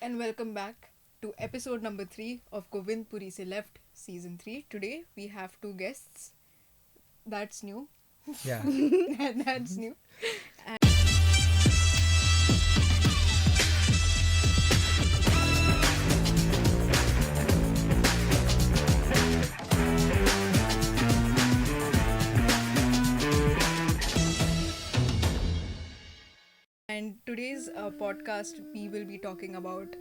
and welcome back to episode number 3 of Govind Puri Se Left season 3. Today we have two guests. That's new. Yeah. That's new. And today's podcast, we will be talking about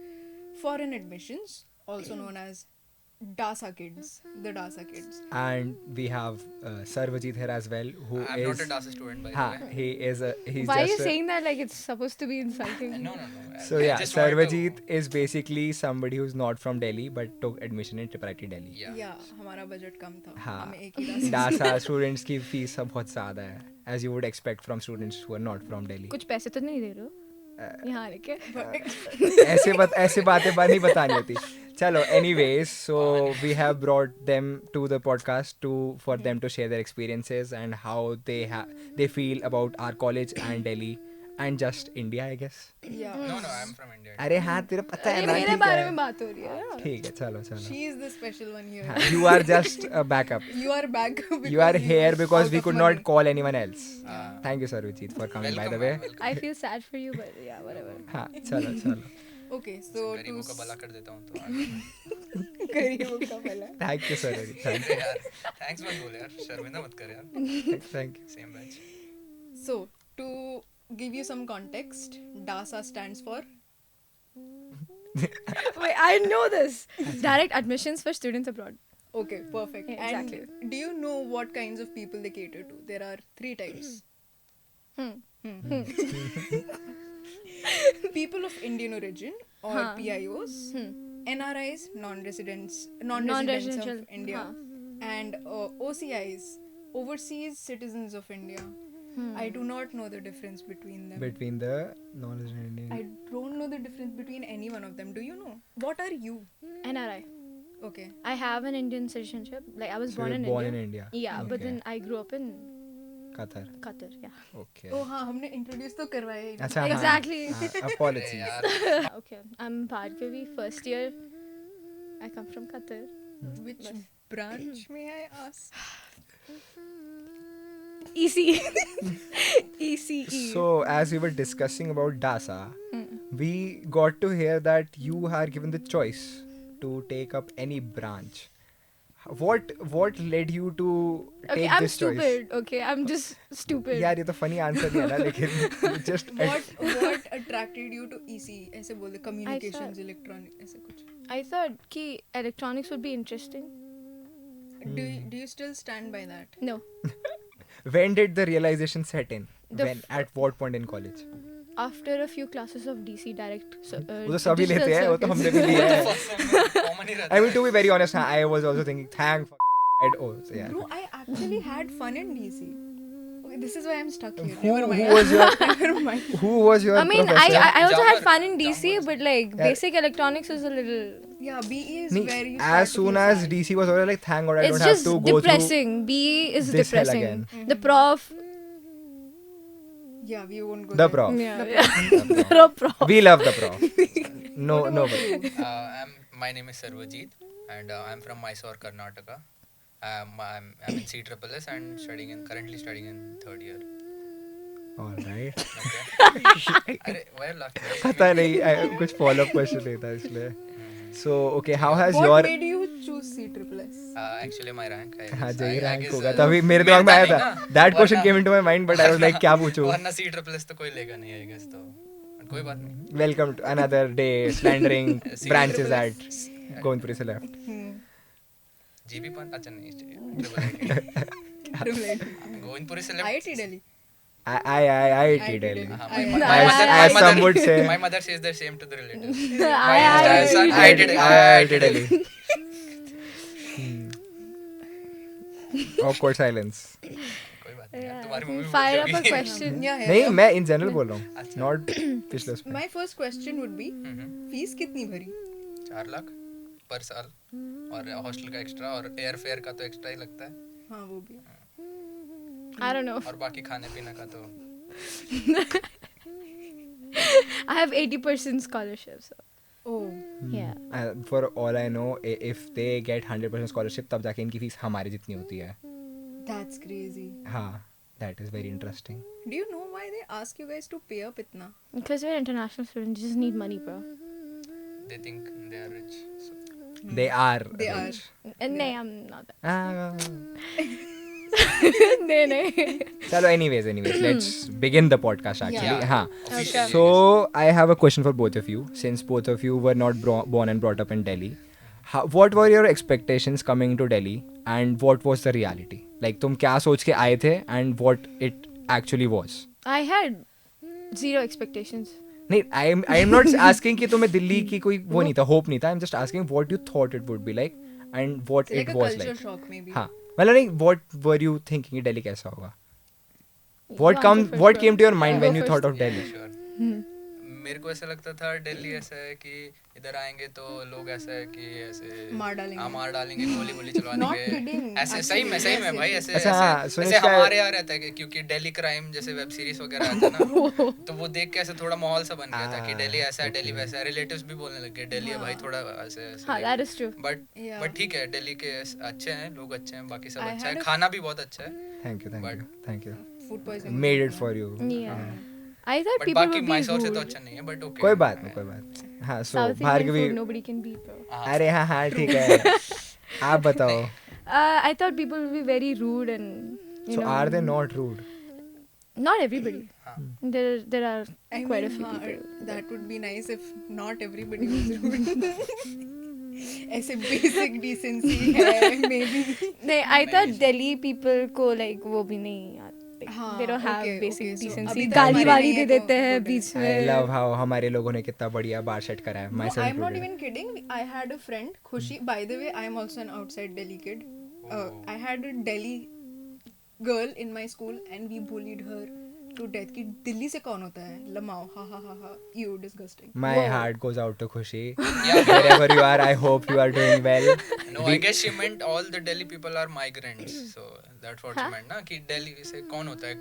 foreign admissions, also known as DASA kids, the DASA kids. And we have Sarvajit here as well, who I'm is. not a DASA student, by Ha, the way. he is a. He's Why are you just a- saying that like it's supposed to be insulting? No. So I yeah, just wanted to- Sarvajit is basically somebody who's not from Delhi but took admission in Triparati Delhi. Yeah. हमारा budget कम था हाँ. हमें एक ही DASA students की fees सब बहुत ज़्यादा है, as you would expect from students who are not from Delhi. कुछ पैसे तो नहीं दे रहे हो यहाँ लेके ऐसे बातें नहीं बतानी होती. चलो, anyways, so we have brought them to the podcast for them to share their experiences and how they feel about our college and Delhi and just India, I guess. Yeah. No, I'm from India. अरे हाँ, तेरे पता है अरे ना. मेरे ठीक बारे है. में बात हो रही है ठीक है, चलो. She is the special one here. हाँ, you are just a backup. You are back. You are here because out we of could money. not call anyone else. Uh, Thank you, Sarvajit, for coming, by the welcome, way. welcome. I feel sad for you but yeah whatever हाँ, चलो. Okay, so गरीबों का भला कर देता हूँ तो गरीबों का भला. Thank you, Sarvajit. Thank you. यार थैंक्स मत बोल यार, शर्मिंदा मत कर यार. Thank you. Same batch. So, to give you some context, DASA stands for wait I know this direct admissions for students abroad Okay, perfect. Yeah, exactly. And do you know what kinds of people they cater to? There are 3 types. People of Indian origin or Huh. PIOs, NRIs, non-residents of Non-residential, India, huh. and OCIs, overseas citizens of India. I do not know the difference between them. Between the knowledge and Indian. I don't know the difference between any one of them. Do you know? What are you? NRI Okay. I have an Indian citizenship like I was So born you're in born India in India. yeah but Okay. then I grew up in Qatar. Qatar yeah Okay. Oh हाँ हमने introduce तो करवाया ही नहीं. अच्छा, हाँ. Exactly. हाँ, अरे apologies. यार okay I'm Bhargavi first year I come from Qatar Which branch may I ask? EC ECE So, as we were discussing about DASA, we got to hear that you are given the choice to take up any branch. What led you to Okay, take I'm this choice? stupid. Okay, I'm just stupid. यार ये तो funny answer नहीं है ना, लेकिन just What attracted you to EC? ऐसे बोले communications, electronic ऐसे कुछ. I thought कि electronics would be interesting. Do you still stand by that? No. when did the realization set in? The At what point in college? After a few classes of DC direct. वो तो सभी लेते हैं, वो तो हमने भी लिया है. कॉमन ही रहता I mean, to be very honest, I was also thinking, thank for oh, so yeah. Bro, I actually had fun in DC. Okay, this is why I'm stuck here. Who Never mind. was your Never mind. who was your I mean, professor? I also had Jammer. fun in DC, Jammers. but like Yeah. basic electronics is a little. Yeah, BE is नहीं, where you as start to soon feel as sad. DC was over, like thank God I It's don't have just to go depressing. BE is this hell depressing. again. The prof. Yeah, we won't go The there. prof. Yeah. The prof. through. We love the prof. No, What no. about you? My name is Sarvajit and I'm from Mysore, Karnataka. I'm in CSSS and currently studying in 3rd year. All right. Okay. अरे why are you laughing? पता नहीं, कुछ follow up question नहीं था इसलिए. So okay, how has What your made you choose CSSS? Actually my rank I हाँ guess. जही I rank guess, होगा तभी मेरे दिमाग में आया मिलता था. नहीं ना, That question वरना- came into my mind, but I was like क्या पूछूं? वरना CSSS तो कोई लेगा नहीं I guess तो. But कोई बात नहीं. Welcome to another day slandering See, branches at Govindpuri se left. GB पन अच्छा नहीं चाहिए. गोविंदपुरी से left. IIT Delhi. IIT Delhi. As some would say. My mother says the same to the relatives. I- IIT Delhi. Awkward silence. कोई बात नहीं यार, तुम्हारी मम्मी Fire बोल up a रही होगी. question. Yeah, नहीं, yeah. मैं in general बोल रहा हूँ. अच्छा. Not पिछले उसमें. My first question would be, fees कितनी भरी? 4 लाख पर साल और हॉस्टल का एक्स्ट्रा और एयर फेयर का तो एक्स्ट्रा ही लगता है हाँ वो भी. I don't know. और बाकी खाने पीने का तो I have 80% scholarship. So. Oh, Yeah. For all I know, if they get 100% scholarship, तब जाके इनकी फीस हमारे जितनी होती है. that's crazy. हाँ, that is very interesting. Do you know why they ask you guys to pay up itna? Because we're international students, you just need money, bro. They think they are rich. So. They are They are. rich. And nay, I'm not that. Ah. Nay, nay. Chalo, anyways, let's begin the podcast actually. Yeah. हाँ. Officially, I So I have a question for both of you. Since both of you were not born and brought up in Delhi, what were your expectations coming to Delhi, and what was the reality? Like तुम क्या सोच के आए थे, and what it actually was? I had zero expectations. नहीं, I am not asking कि तुम्हें दिल्ली की कोई वो नहीं था, hope नहीं था. I'm just asking what you thought it would be like, and what It's like it a was culture like. shock maybe. हाँ, मतलब नहीं, what were you thinking कि Delhi कैसा होगा? You answer first, What bro. came to your mind Yeah, when go you first. thought of Yeah, Delhi? sure. Hmm. मेरे को ऐसा लगता था दिल्ली ऐसा है कि इधर आएंगे तो लोग ऐसा है कि ऐसे मार डालेंगे। हाँ, मार डालेंगे, गोली Not चलवाएंगे kidding, ऐसे सही में actually, भाई yes, ऐसे अच्छा, हाँ, ऐसे सुनील जैसे का- हमारे यहाँ रहता है कि क्योंकि दिल्ली क्राइम जैसे वेब सीरीज वगैरह आता है ना तो वो देख के ऐसे थोड़ा माहौल सा बन गया था कि दिल्ली ऐसा है, दिल्ली वैसा है. रिलेटिव्स भी बोलने लगे दिल्ली है भाई थोड़ा ऐसे हाँ, that is true. But Yeah. But ठीक है, दिल्ली के अच्छे हैं, लोग अच्छे हैं, बाकी सब I अच्छा had है, a- खाना भी बहुत अच्छा है. Thank you. Food poisoning. Made it for you. Yeah. I thought but people बाकी would be मैसूर से तो rude. अच्छा नहीं है, बट ओके. कोई बात नहीं. हाँ, so South Indian Bhargavi. food nobody can beat, bro. अरे हाँ, ठीक है. आप बताओ. I thought people would be very rude and you So know. are they not rude? Not everybody. हाँ. There are I quite a mean, few हाँ, people. that would be nice if not everybody was rude. ऐसे basic decency है maybe. नहीं, I thought Delhi people को like वो भी नहीं आते. हाँ, They don't have okay, basic okay, so decency. अभी तक गाली हमारे वाली नहीं दे है देते तो हैं good बीच है। I में. love how हमारे लोगों ने कितना बढ़िया बार सेट करा है. No, Myself I'm not included. even kidding. I had a friend, Khushi. By the way, I am also an outside Delhi kid. I had a Delhi girl in my school, and we bullied her to death. कि दिल्ली से कौन होता है? लमाओ, ha ha ha ha. You disgusting. My Whoa. heart goes out to Khushi. Yeah. Wherever you are, I hope you are doing well. No, I guess she meant all the Delhi people are migrants. So that's what she meant ना कि दिल्ली से कौन होता है?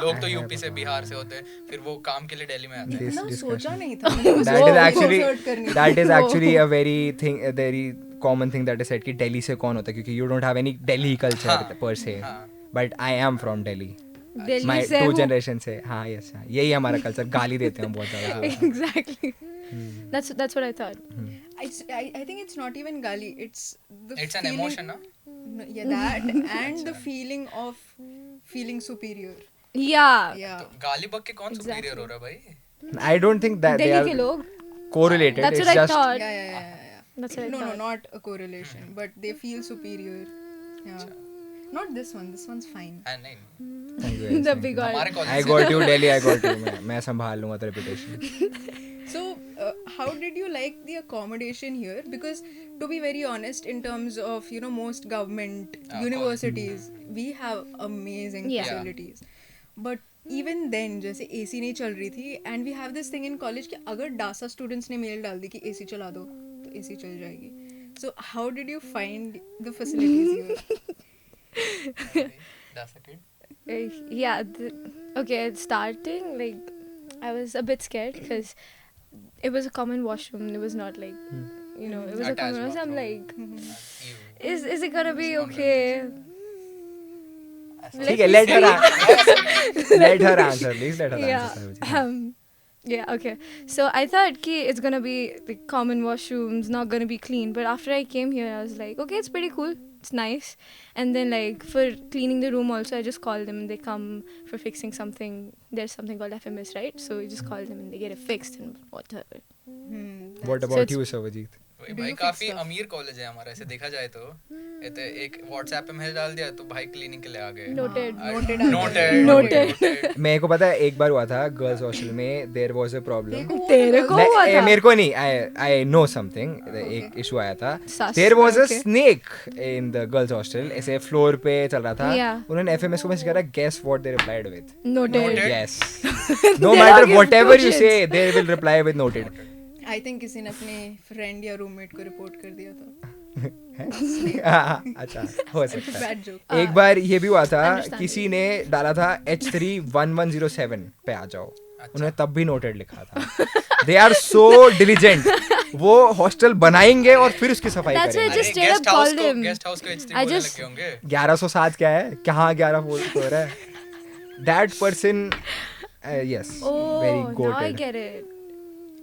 लोग तो UP से, बिहार से होते हैं, फिर वो काम के लिए दिल्ली में आते हैं. This इतना discussion. सोचा नहीं था. मैंने बस That is वो actually insert करनी थी. that is actually a very common thing that is said कि दिल्ली से कौन होता है, क्योंकि you don't have any Delhi culture हाँ. per se. हाँ. But I am from Delhi. Delhi My से 2 हूँ. generation से. हाँ, yes, हाँ. यही हमारा कल्चर. गाली देते हैं बहुत ज़्यादा. Exactly. That's what I thought. I think it's not even gali. It's the It's an feeling, emotion, ना? No, yeah, that and the feeling of feeling superior. Yeah. Yeah. तो गाली बक के कौन Exactly. सुपीरियर हो रहा है भाई? I don't think that they Delhi के are लोग. correlated. That's It's what I just thought. Yeah. That's what I No, thought. not a correlation, but they feel superior. Yeah. Not this one. This one's fine. हाँ, नहीं. Thank you, guys, The thank big you. one. हमारे I college got you Delhi. I got you. मैं संभाल लूँगा तेरा reputation. So, how did you like the accommodation here? Because to be very honest, in terms of most government universities, we have amazing Yeah. facilities. But even then, जैसे AC नहीं चल रही थी, and we have this thing in college कि अगर DASA students ने mail डाल दी कि AC चला दो, तो AC चल जाएगी. So, how did you find the facilities here? That's a kid. Yeah. Okay, starting like I was a bit scared because it was a common washroom. It was not like it was a Attached common washroom. I'm bathroom. like, You. is it gonna be It's not okay? ठीक है, let her answer, please. Let her Yeah. answer. Sarojit. Yeah, okay. So I thought ki it's gonna be like common washrooms, not gonna be clean. But after I came here, I was like, okay, it's pretty cool. It's nice. And then like for cleaning the room also, I just call them and they come for fixing something. There's something called FMS, right? So you just call them and they get it fixed and whatever. What So about it's- you, Sarojit? वही Do भाई you fix काफी stuff? अमीर college है हमारा, ऐसे देखा जाए तो एक व्हाट्सएप पे मैसेज डाल दिया तो भाई क्लीनिंग के लिए आ गए. Noted. Noted. Noted. मेरे को पता है एक बार हुआ था गर्ल्स हॉस्टल में. There was a problem. तेरे को हुआ था? मेरे को नहीं. I know something. एक इशू आया था. Sus, there was a okay. Snake in the girls hostel. ऐसे फ्लोर पे चल रहा था. Yeah. उन्होंने एफएमएस को मैसेज करा. Guess what they replied with? Noted. Noted. Yes. No They matter don't give whatever two you shits. say, they will reply with noted. I think किसी ने अपने friend या roommate को report कर दिया था. अच्छा, हो सकता है. Bad joke. एक बार ये भी हुआ था. understand. किसी ने डाला था H31107 पे आ जाओ. उन्होंने तब भी नोटेड लिखा था. They are so diligent. वो हॉस्टल बनाएंगे और फिर उसकी सफाई That's why I करेंगे. just straight up called him. Guest house को H3 I बोलने just- लगे होंगे. 1107 क्या है? कहाँ 11 फ्लोर है? That person, yes, very Oh, now I goated. get it.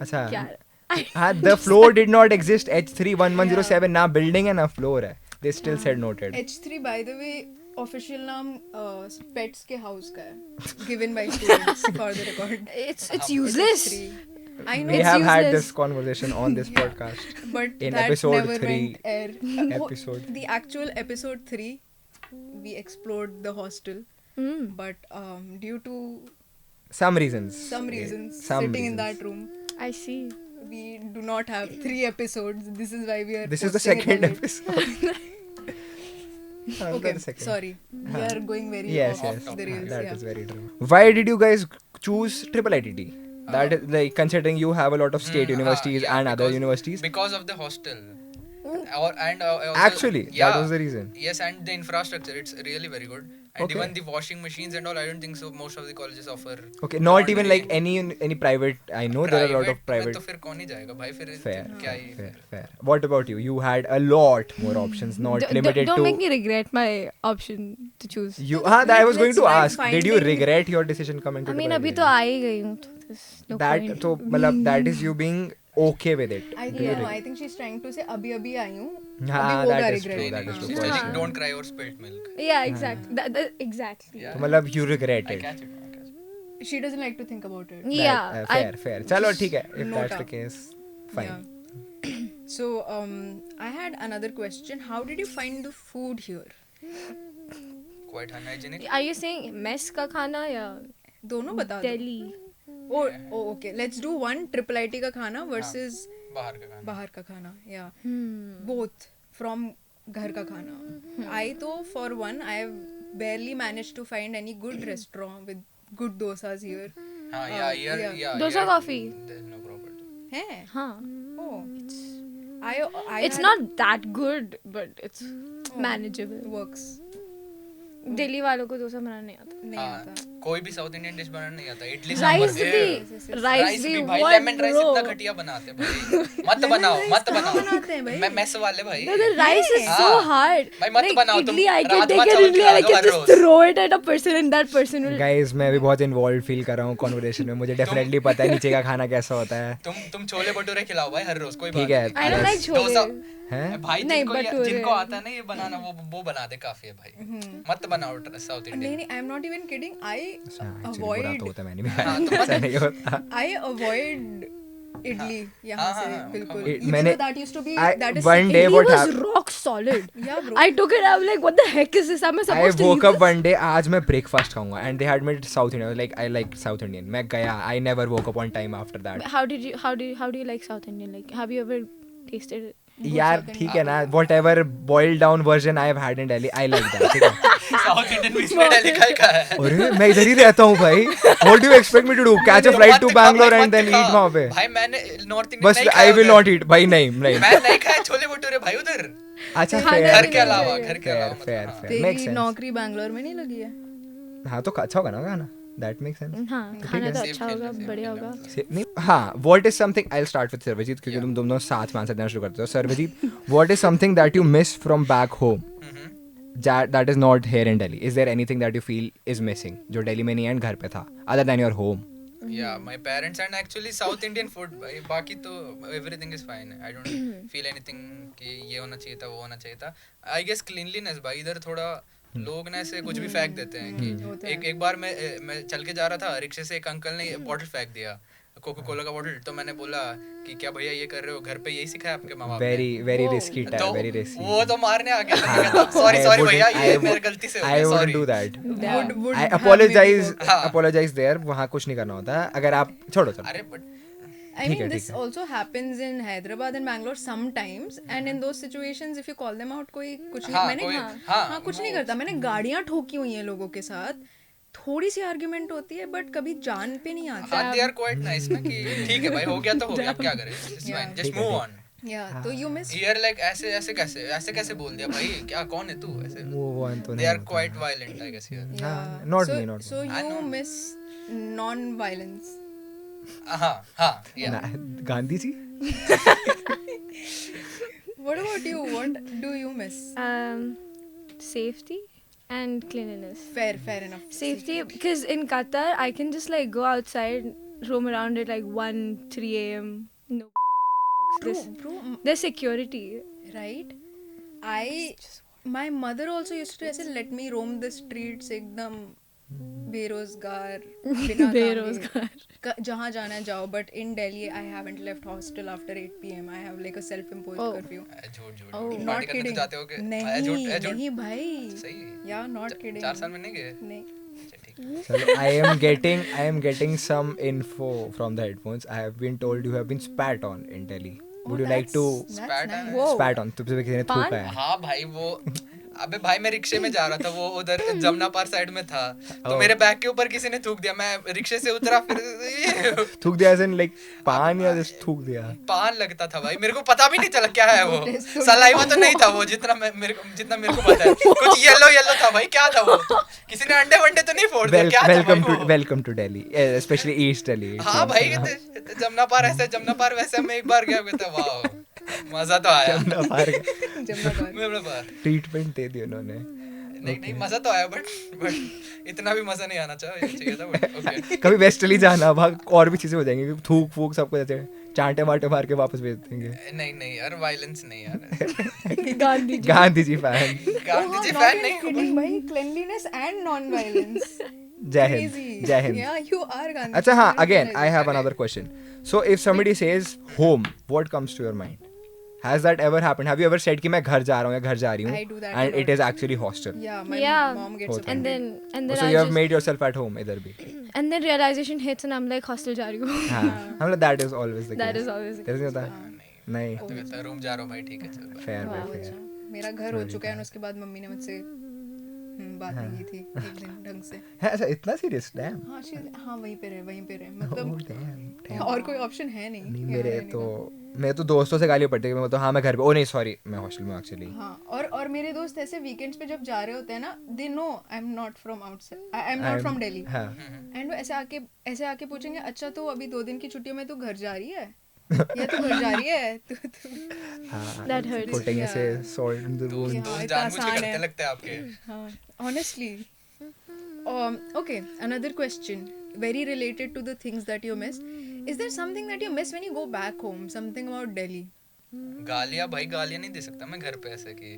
अच्छा. Yeah. The floor did not exist. H3 1107 ना building है ना floor है. They still said noted. H3 by the way official नाम pets के house का है, given by students for the record. It's useless. H3. I know, We It's have had useless. this conversation on this podcast. but in that episode never 3 went air. episode. The actual episode 3, we explored the hostel, Mm. but due to Some reasons. some reasons, Some sitting in reasons. that room, I see. we do not have 3 episodes. This is why we are. This is the posting it second late. episode. Okay, The second. sorry, we Huh. are going very Yes, off yes. the rails. That yeah. is very true. Why did you guys choose triple ITT? That is like considering you have a lot of state universities yeah, and other because- universities. Because of the hostel. Also, Actually, that was the reason. Yes, and the infrastructure, it's really very good. And Okay. even the washing machines and all, I don't think so. Most of the colleges offer. Okay, not even laundry. like any private. I know there are a lot of में private. तो फिर कौन ही जाएगा भाई फिर Fair, क्या ही fair, fair. What about you? You had a lot more options, not limited Don't to. make me regret my option to choose. You, that I was going Let's to try ask. Did you finding- regret your decision coming to I mean, triple अभी ITT? तो आ ही गई हूँ, तो there's no That point. तो मतलब that is you being okay with it. I Do think you no, regret? I think she's trying to say अभी आई हूँ. हाँ, अभी होगा that is regret. true. That is true. She's for telling, sure. don't cry over spilt milk. Yeah, exactly. Exactly. Yeah. तो मतलब you I regretted. catch it. I catch it. She doesn't like to think about it. Yeah. Fair, fair. चलो ठीक है. If Note that's the up. case, fine. Yeah. So I had another question. How did you find the food here? Quite unhygienic. Are you saying mess का खाना या दोनों बता दो. Delhi? Oh, okay. Let's do one triple IT का खाना versus बाहर का खाना. बाहर का खाना. Yeah. Hmm. Both from घर का खाना. I तो for one, I have barely managed to find any good restaurant with good dosas here. हाँ, yeah. Dosa here coffee. There's no property. है? हाँ. Oh. I It's had- not that good, but it's manageable. works. Delhi वालों को डोसा बनाना नहीं आता. नहीं हाँ, आता. कोई भी साउथ इंडियन डिश बनाना नहीं आता. इडली राइस सांभर. भी राइस भी भाई what लेमन राइस इतना bro? घटिया बनाते हैं भाई. मत बनाओ, मत बनाओ. बनाते हैं भाई? मैं मेस वाले भाई. No, the rice is so हाँ. hard. भाई मत Like बनाओ तुम. idli, I can rajma take an चावल idli खिला and I दो can her just rose. throw it at a person and that person will. Guys, मैं भी बहुत इन्वॉल्व फील कर रहा हूँ कॉन्वर्सेशन में. मुझे डेफिनेटली पता है नीचे का खाना कैसा होता है. तुम छोले भटूरे खिलाओ भाई हर रोज. कोई बात ठीक है. नहीं. I don't like chole. Dosa. हैं? भाई नहीं, भटूरे. जिनको आता है ना ये बनाना वो बना दे काफी है भाई. मत बनाओ साउथ नहीं इंडियन. नहीं, I am not even kidding. I अच्छा, actually बुरा तो अवॉइड होता है, मैंने भी खाया. ऐसा नहीं होता. आई अवॉइड इडली यहाँ हाँ, से हाँ, बिल्कुल. हाँ. Even मैंने- though that used to be I- that is one day Idli what was happened? rock solid. Yeah, bro. I took it. I'm like, what the heck is this? Am I I supposed to woke eat up this? one day. आज मैं breakfast खाऊंगा and they had made South Indian. Like I like South Indian. मैं गया. I never woke up on time after that. How do you like South Indian? Like, have you ever tasted it? यार ठीक है ना. Whatever boiled down version I have had in Delhi, I like that. ठीक है. South Indian बीच में दिल्ली का है. अरे मैं इधर ही रहता हूँ भाई. What do you expect me to do? Catch a flight to Bangalore and then eat वहाँ पे? भाई मैंने नॉर्थ इंडियन बस नहीं I खाया will उधर. not eat. भाई नहीं नहीं. मैं नहीं खाया छोले भटूरे भाई उधर. अच्छा खाना fair. घर के नहीं अलावा चाहिए. घर के Fair, अलावा fair, मतलब, हाँ. fair. Makes तेरी sense. नौकरी बैंगलोर में नहीं लगी है? हाँ तो अच्छा होगा ना खाना. That makes sense. हाँ, खाना तो Same अच्छा खेल होगा, रहे, same बढ़िया खेल होगा. रहे. नहीं हाँ. What is something? I'll start with Sarvjeet क्योंकि तुम दोनों साथ में आंसर देना शुरू करते हो. Sarvjeet, what is something that you miss from back home? That is not here in Delhi. Is there anything that you feel is missing जो दिल्ली में नहीं है and घर पे था other than your home? Yeah, my parents and actually South Indian food. भाई बाकी तो everything is fine. I don't feel anything कि ये होना चाहिए था वो होना चाहिए था. I guess cleanliness भाई इधर थोड़ा लोग ना ऐसे कुछ भी फेंक देते हैं कि एक बार मैं चल के जा रहा था रिक्शे से एक अंकल ने बॉटल फेंक दिया कोको कोला का बॉटल. तो मैंने बोला कि क्या भैया ये कर रहे हो घर पे यही सिखाया आपके माँ बाप ने. Very risky तो type. Very risky. वो तो मारने आ गया. सॉरी भैया ये मेरी गलती से हो I गया. wouldn't sorry. do that. Would I have apologize. maybe हाँ. Apologize there. वहाँ कुछ नहीं करना होता. अगर आप छोड़ो चलो. अरे but I ठीक है, mean, this ठीक है. also happens in Hyderabad and Bangalore sometimes, and in those situations, if you call them out, कोई कुछ नहीं. हाँ, मैंने कोई- हाँ हाँ, कुछ नहीं वो- करता. मैंने गाड़ियाँ ठोकी हुई हैं लोगों के साथ. थोड़ी सी आर्ग्यूमेंट होती है, बट कभी जान पे नहीं आता. हाँ, they are quite nice ना कि ठीक है भाई हो गया तो हो गया अब क्या करें. It's fine. Just move on. Yeah, तो you miss. Here like ऐसे कैसे बोल दिया भाई क्या कौन है तू ऐसे. Move on तो They नहीं are होता. quite violent I guess here. Yeah. हाँ, not so, me, not me. So I you know. miss non-violence. हाँ yeah. ना, Gandhi ji. What about you? What do you miss? Safety and cleanliness. Fair enough. Safety, because in Qatar I can just like go outside, roam around at like 1-3 a.m. No. Bro, There's security. right? My mother also used to ऐसे let me roam the streets एकदम बेरोजगार बिना काम के। बेरोजगार। जहाँ जाना है जाओ, but in Delhi I haven't left hostel after 8 p.m. I have like a self-imposed Oh. curfew. झूठ Oh. पार्टी Not करने तो kidding. जाते हो कि नहीं भाई। सही Yeah, not kidding. 4 साल में नहीं गए? नहीं। अच्छा, ठीक। So I am getting some info from the headphones. I have been told you have been spat on in Delhi. Would you like to Spat on? Whoa. spat on? तुमसे भी किसी ने थूका है? हाँ भाई वो अबे भाई मैं रिक्शे में जा रहा था, वो उधर जमुना पार साइड में था, तो Oh. मेरे बैग के ऊपर किसी ने थूक दिया, मैं रिक्शे से उतरा फिर थूक दिया as in like पान या just थूक दिया? पान लगता था भाई, मेरे को पता भी नहीं चला क्या है वो, सलाइवा तो नहीं था वो, जितना मेरे को पता है, कुछ येलो था भाई, क्या था वो, किसी ने अंडे वंडे तो नहीं फोड़ दिया, क्या था भाई वो? Welcome to Delhi, especially East Delhi. हाँ भाई जमुना पार वैसे मैं एक बार गया, कहता वाह मजा तो आया, जमुना पार ट्रीटमेंट दे दी उन्होंने. नहीं मजा तो आया, बट इतना भी मजा नहीं आना चाहिए था, बट ओके। कभी वेस्टर्ली जाना, भाग और भी चीजें हो जाएंगी, थूक फूक सबको ऐसे चांटे वाटे मार के वापस भेज देंगे. नहीं यार, वायलेंस नहीं यार, गांधी जी फैन. गांधी जी फैन नहीं हूँ। किडिंग भाई, cleanliness and non-violence. जय हिंद. Crazy. जय Hind. Yeah, you are Gandhi. अच्छा हाँ, again I have another question. So if somebody says home, what comes to your mind? Has that ever happened? Have you ever said कि मैं घर जा रहा हूँ या घर जा रही हूँ, I do that and a it lot. is actually hostel? Yeah, my Yeah. mom gets होता है. offended. And then So I you have just, made yourself at home इधर भी. and then realization hits and I'm like hostel जा रही हूँ. हाँ, हम लोग that is always the That case. is always the तेरे से होता है? नहीं. तो कहता है रूम जा रहा हूँ भाई, ठीक है चल भाई। Fair, Wow. fair, fair. मेरा घर हो चुका है, और उसके बाद मम्मी ने मुझसे बात नहीं की थी एक दिन ढंग से. है ऐसा इतना serious? Damn. हाँ वहीं पे रहे Oh, मतलब damn. और कोई ऑप्शन है नहीं. नहीं यहाँ रहने का. मेरे तो दोस्तों से गालियाँ पड़ती है कि मैं तो हाँ मैं घर पे, ओ नहीं सॉरी मैं हॉस्टल में एक्चुअली. हाँ, और मेरे दोस्त ऐसे वीकेंड्स पे जब जा रहे होते हैं ना, they know I am not from outside, I am not from Delhi, हाँ. एंड वो ऐसे आके पूछेंगे, अच्छा तो अभी 2 दिन की छुट्टियों में तू घर जा रही है या तू घर जा रही है तू हाँ. That hurts. Putting ऐसे salt in the wound. Yeah. दोस्त इतना जानबूझ के आसान करते है. लगते हैं आपके। हाँ, honestly. Okay, another question, very related to the things that you miss. Is there something that you miss when you go back home? Something about Delhi? गालियाँ भाई, गालियाँ नहीं दे सकता मैं घर पे, ऐसे कि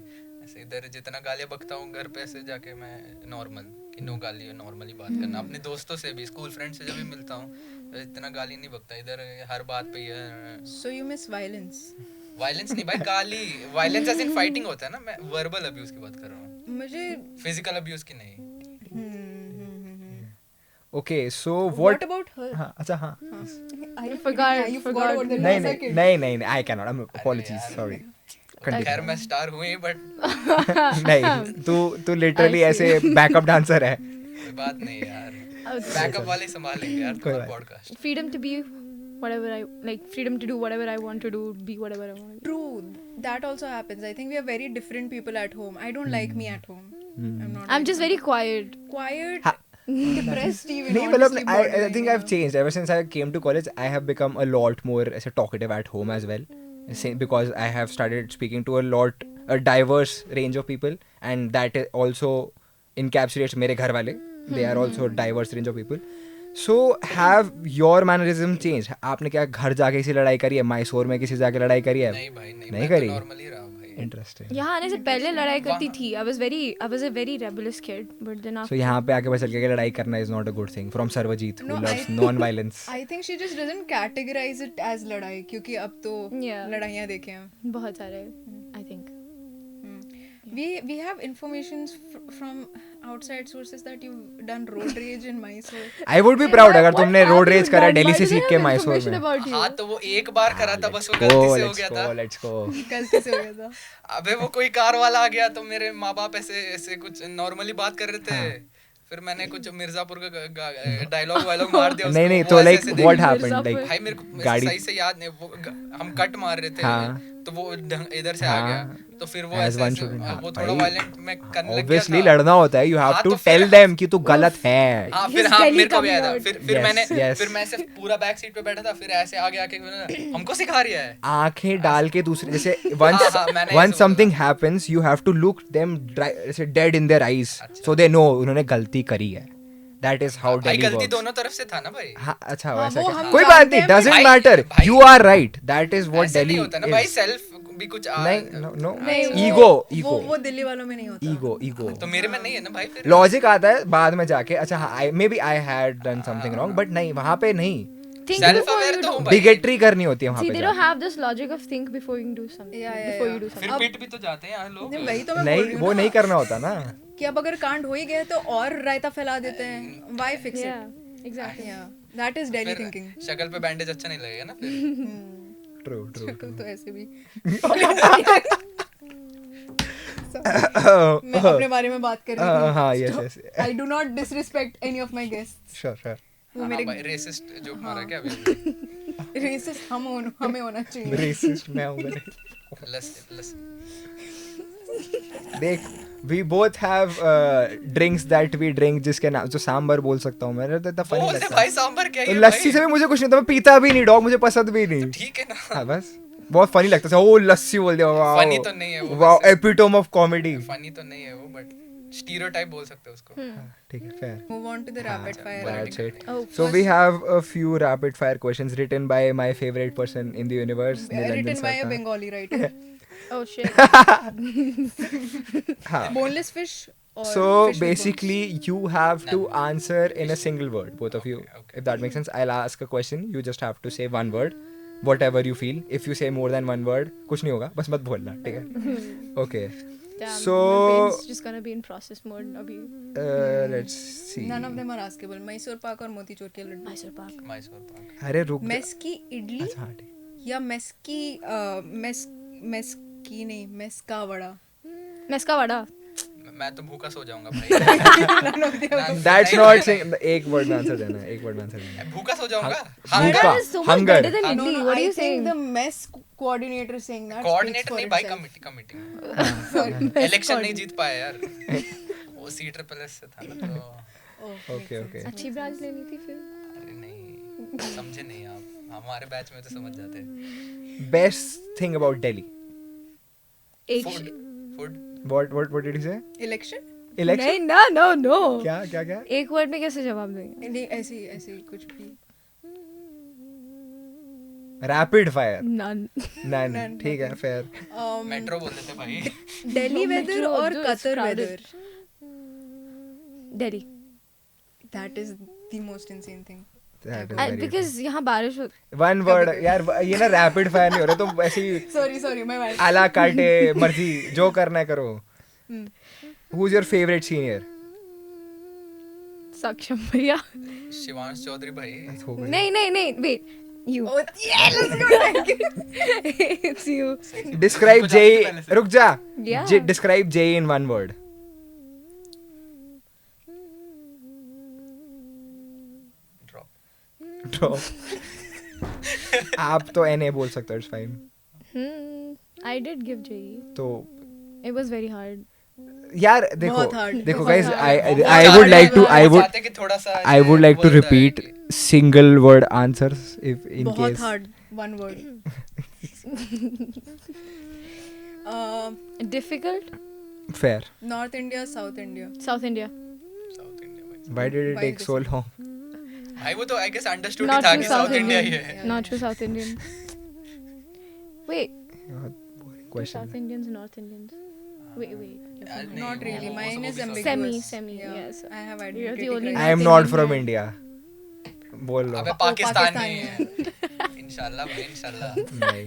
ऐसे इधर जितना गालियाँ बकता हूँ घर पे, ऐसे जाके मैं नॉर्मल कि नो गाली, नॉर्मली बात करना, अपने दोस्तों से भी, स्कूल फ्रेंड से जब भी मिलता हूँ तो इतना गाली नहीं बकता, इधर हर बात पे ये So you miss violence? Violence नहीं भाई, गाली वायलेंस एज इन फाइटिंग होता है ना, मैं वर्बल अब्यूज की बात कर रहा हूँ, मुझे फिजिकल अब्यूज की नहीं। Okay, so what about her? हाँ अच्छा हाँ. I forgot- you forgot. about the नहीं second. नहीं I cannot. I'm apologies. यार. Sorry. खैर Continue. मैं स्टार हुई, बट नहीं तू लिटरली ऐसे बैकअप डांसर है. कोई बात नहीं यार, Oh, बैकअप वाले संभालेंगे यार कोई तुम्हारा बात. Podcast. freedom to be whatever I like, freedom to do whatever I want to do, be whatever I want to be. True, that also happens. I think we are very different people at home. I don't like me at home. I'm not. I'm just very quiet. quiet, Ha- depressed even. नहीं मतलब honestly, I borderline, think I've yeah. changed ever since I came to college. I have become a lot more ऐसे talkative at home as well, because I have started speaking to a diverse range of people, and that also encapsulates मेरे घर वाले. They are also diverse range of people. So have your mannerism changed? आपने क्या घर जाके किसी लड़ाई करी है, मैसूर में किसी जाके लड़ाई करी है? नहीं भाई नहीं, नहीं मैं करी? तो नॉर्मल ही रहा हूँ भाई। Interesting. यहाँ आने से पहले लड़ाई करती थी. I was a very rebellious kid, but then So after यहाँ पे आके पता चल गया कि लड़ाई करना is not a good thing. From Sarvajit, who No, loves I- non-violence. I think she just doesn't categorize it as लड़ाई, क्योंकि अब तो Yeah. लड़ाइयाँ देखे हैं. बहुत सारे, I think. We have informations from outside sources that you've done road rage in Mysore. I would be proud अगर What तुमने have road you rage करा done? दिल्ली Why से do they सीख के have मैसूर information में. about you? हाँ तो वो एक बार करा था बस, वो Go, गलती से हो let's गया go, था। let's go. गलती से हो गया था. अबे वो कोई कार वाला आ गया तो मेरे माँ बाप ऐसे ऐसे कुछ नॉर्मली बात कर रहे थे, फिर मैंने कुछ मिर्जापुर का डायलॉग वायलॉग मार दिया नहीं उसको, तो वो ऐसे like ऐसे what देख- happened मिर्जापुर. like भाई मेरे को गाड़ी- सही से याद नहीं, वो हम कट मार रहे थे, हाँ. तो वो इधर से आ हाँ, गया, तो फिर वो as ऐसे one ऐसे shouldn't, हाँ, वो थोड़ा भाई, वायलेंट में करने लग गया ऑब्वियसली था। लड़ना होता है, यू हैव हाँ, टू तो फिर- टेल देम कि तू गलत है. हाँ, His फिर हाँ belly मेरे को भी coming आया था, out. फिर Yes, मैंने yes. फिर मैं ऐसे पूरा बैक सीट पे बैठा था, फिर ऐसे आगे आके हमको सिखा रहा है। आंखें डाल के दूसरे जैसे हाँ, मैंने once ऐसे something बोला। happens you have to look them जैसे dead in their eyes अच्छा। so they know उन्होंने गलती करी है. That is how भाई Delhi गलती works. दोनों तरफ से था ना भाई। हाँ, अच्छा हाँ, वैसा वो क्या? हम कोई बात नहीं, जानते हैं, doesn't भाई- matter. भाई- You are right. That is what ऐसे Delhi नहीं होता ना भाई, is. सेल्फ भी कुछ नहीं, no, नहीं, ego, वो- ego, वो दिल्ली वालों में नहीं होता. ego. तो मेरे में नहीं है ना भाई फिर। लॉजिक आता है बाद में जाके. अच्छा हाँ, maybe I had done something wrong, but नहीं, वहाँ पे नहीं. Think self before aware you तो do. हूँ भाई। Bigotry करनी होती है वहाँ See, पे they don't जाके. have this logic of think before you do something. Yeah, before you do फिर something. पिट भी तो जाते हैं यहाँ लोग। नहीं, वही तो मैं बोल रही नहीं, हूँ वो ना, नहीं करना होता ना. कि अब अगर कांड हो ही गए तो और रायता फैला देते हैं. Why fix it? Yeah, exactly. Yeah, that is Delhi फिर thinking. शक्ल पे बैंडेज अच्छा नहीं लगेगा ना फिर। True. शक्ल तो ऐसे भी. मैं अपने बारे में बात कर रही हाँ, थी. yes. I do not disrespect any of my guests. Sure. वो हाँ मेरे भाई, रेसिस्ट जोक मारा क्या अभी? racist हमें होना चाहिए. Racist मैं हूँ. लस देख, we both have drinks that we drink जिसके नाम जो सांबर बोल सकता हूँ मैं. तो इतना funny बोलते लगता भाई है. सांभर क्या तो है लस्सी भाई? से भी मुझे कुछ नहीं था, मैं पीता भी नहीं, डॉग मुझे पसंद भी नहीं. ठीक है ना, हाँ बस बहुत फनी लगता था. ओ लस्सी बोल दिया, वाओ. Funny तो नहीं है वो वाओ, वैसे। Epitome of comedy. फनी तो नहीं है वो, बट स्टीरियोटाइप बोल सकते हो उसको। ठीक है, fair. Move on to the rapid fire. That's it. Oh, So we have a few rapid fire questions written by my favorite person in the universe, Nilanjan Written by a Sarkar. Bengali writer. Oh shit. हाँ. Boneless fish or So fish with basically, you have to answer in a single word, both of you. Okay. If that makes sense, I'll ask a question. You just have to say one word, whatever you feel. If you say more than one word, कुछ नहीं होगा, बस मत बोलना, ठीक है? Okay. Damn, So- my brain's just gonna be in process mode abhi. Let's see. bones. None of them are askable. Mysore pak और मोतीचूर के लड्डू. Mysore pak. मैसूर पाक। अरे रुक जा. मेस की इडली अच्छा हाँ, ठीक. या मेस की मेस का वड़ा. Meska vada. मैं तो भूखा सो जाऊंगा भाई। That's not saying. एक word में आंसर देना है, एक word में आंसर देना है. भूखा सो जाऊंगा। भूखा. That is so much Hunger. better than idli. What are you I saying? think the mess coordinator saying that. Coordinator speaks नहीं for भाई, itself. कमिटी इलेक्शन नहीं जीत पाया यार। वो सी ट्रिपल एस से था ना, तो Oh, Okay, okay. अच्छी ब्रांच लेनी थी फिर. अरे नहीं, समझे नहीं आप, हमारे बैच में तो समझ जाते हैं। Best thing about Delhi. एक food What did you say? election? Election? नहीं, no. क्या? एक वर्ड में कैसे जवाब देंगे? नहीं ऐसे कुछ भी. Rapid fire. None. None. ठीक है, fair. मेट्रो बोल देते भाई। Delhi No, weather metro, और dude, it's Qatar crowded. weather. Delhi. That is the most insane thing. That is very Because यहाँ बारिश हो. One word. यार ये ना rapid fire नहीं हो रहा, तो ऐसे ही Sorry, my bad. आला काटे मर्जी जो करना है करो. Hmm. Who's your favorite senior? सक्षम भैया. शिवांश चौधरी भाई। हो गई. नहीं. Wait. You. Oh, yeah, let's go. Thank you. It's you. Describe तुमको जानते Jay. पहले से। रुक जा. Yeah. Describe Jay in one word. Drop. Drop. आप तो NA बोल सकते हो, it's fine. I did give JE. तो It was very hard. यार देखो बहुत hard, देखो बहुत guys, hard. I would like to चाहते कि थोड़ा सा I would like to बोलता है repeat कि- single word answers if in बहुत case. hard. One word. Difficult. Fair. North India, South India. South India. South India भाई। Why did it Why take this so one? long? भाई वो तो I guess understood ही Not था true कि South south India ही Indian. है। Yeah. Not true South Indian. Wait. Boring question. South Indians, North Indians. Wait. यार नहीं, Not really. वो- Mine वो is भी ambiguous. Semi, Yeah. yes. I have You're the identity only crisis. I am North not Indian from है. India. बोल लो. अबे वो पाकिस्तानी है। पाकिस्तानी इंशाल्लाह भाई, इंशाल्लाह। नहीं,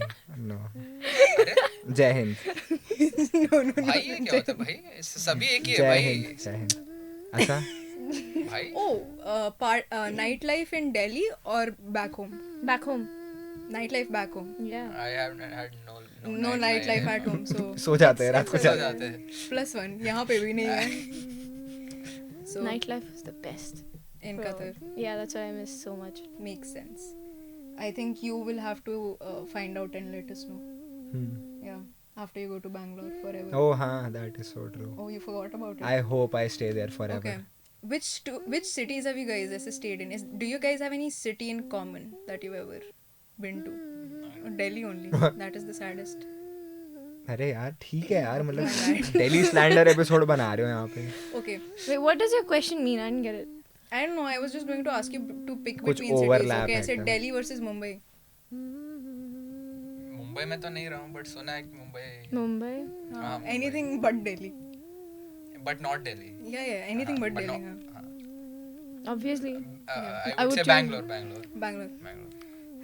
no. अरे जय हिंद. भाई ये क्या होता है भाई? सभी एक ही है जय भाई। हिंद. जय हिंद. अच्छा. भाई Oh, nightlife in Delhi or back home? Back home. Nightlife back home. Yeah. I have had No nightlife at home. So सो जाते हैं रात को. सो जाते हैं। +1 यहाँ पे भी नहीं है. So Nightlife is the best. in Bro. Qatar Yeah, that's why I miss so much. makes sense. I think you will have to find out and let us know. Yeah, after you go to Bangalore forever. Oh, हाँ, that is so true. Oh, you forgot about it. I hope I stay there forever. Okay. Which cities have you guys ऐसे stayed in? Do you guys have any city in common that you've ever been to? Or Delhi only. That is the saddest. अरे यार ठीक है यार, मतलब Delhi slander episode बना रहे हो यहाँ पे. Okay. Wait, what does your question mean? I didn't get it. I don't know. I was just going to ask you to pick कुछ between cities. overlap Okay, है ऐसे क्या? Delhi versus Mumbai. मुंबई में तो नहीं रहा हूँ, बट सुना है कि मुंबई, Mumbai. हाँ, Mumbai. Anything but Delhi. but not Delhi. Yeah, anything but but Delhi. not- हाँ. Obviously. I would say choose Bangalore. Bangalore. Bangalore.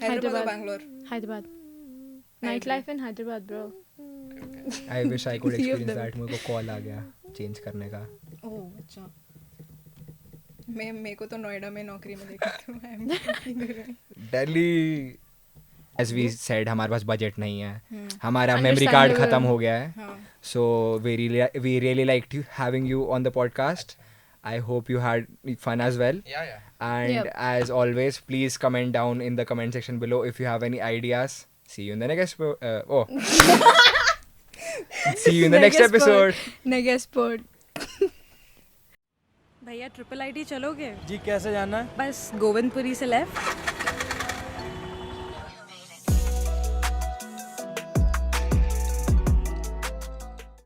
Hyderabad or Hyderabad. Bangalore? Hyderabad. Nightlife in Hyderabad, bro. Okay. I wish I could Three of experience them. that. मेरे को call आ गया change करने का. Oh, अच्छा. मेरे को तो नोएडा में नौकरी मिलेगी तो I'm thinking going. Delhi as we said हमारे पास बजट नहीं है. हमारा Understandable. मेमोरी कार्ड खत्म हो गया है. हाँ. So we really liked having you on the podcast. I hope you had fun as well. Yeah. And Yep. as always, please comment down in the comment section below if you have any ideas. See you in the next See you in the next episode. Negesport. भैया triple IT चलोगे? जी कैसे जाना है? बस गोविंदपुरी से left